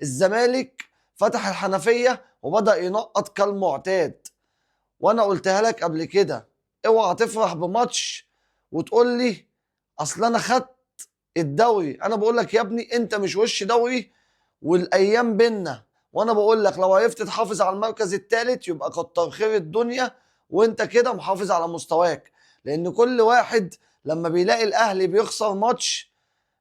الزمالك فتح الحنفيه وبدا ينقط كالمعتاد. وانا قلتها لك قبل كده، اوعى تفرح بماتش وتقول لي اصل انا خدت الدوري. انا بقول لك يا ابني انت مش وش دوري والايام بينا، وانا بقول لك لو عرفت تحافظ على المركز الثالث يبقى كتر خير الدنيا، وانت كده محافظ على مستواك. لان كل واحد لما بيلاقي الاهلي بيخسر ماتش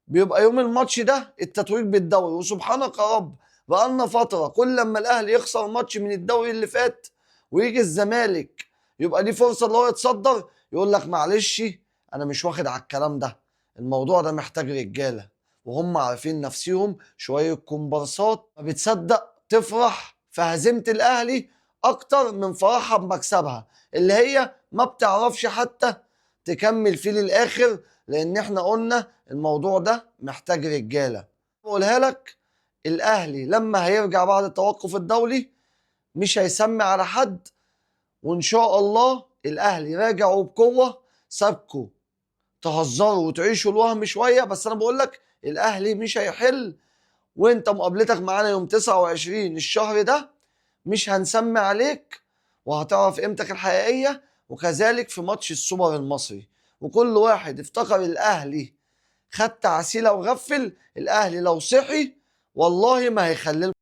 بيبقى يوم الماتش ده التتويج بالدوري. وسبحانك يا رب بقالنا فتره كل لما الاهلي يخسر ماتش من الدوري اللي فات ويجي الزمالك يبقى دي فرصه اللي هو يتصدر، يقول لك معلش انا مش واخد على الكلام ده، الموضوع ده محتاج رجاله. وهم عارفين نفسهم شويه كومبارسات ما بتصدق تفرح في هزيمه الاهلي اكتر من فرحها بمكسبها، اللي هي ما بتعرفش حتى تكمل فيه للاخر. لان احنا قلنا الموضوع ده محتاج رجاله. بقولها لك، الاهلي لما هيرجع بعد التوقف الدولي مش هيسمي على حد، وان شاء الله الاهلي راجع وبقوه. سابكوا تهزروا وتعيشوا الوهم شويه، بس انا بقول لك الاهلي مش هيحل. وانت مقابلتك معانا يوم 29 الشهر ده مش هنسمي عليك، وهتعرف قيمتك الحقيقيه. وكذلك في ماتش السوبر المصري، وكل واحد افتكر الاهلي خد تعسيله وغفل. الاهلي لو صحي والله ما هيخلي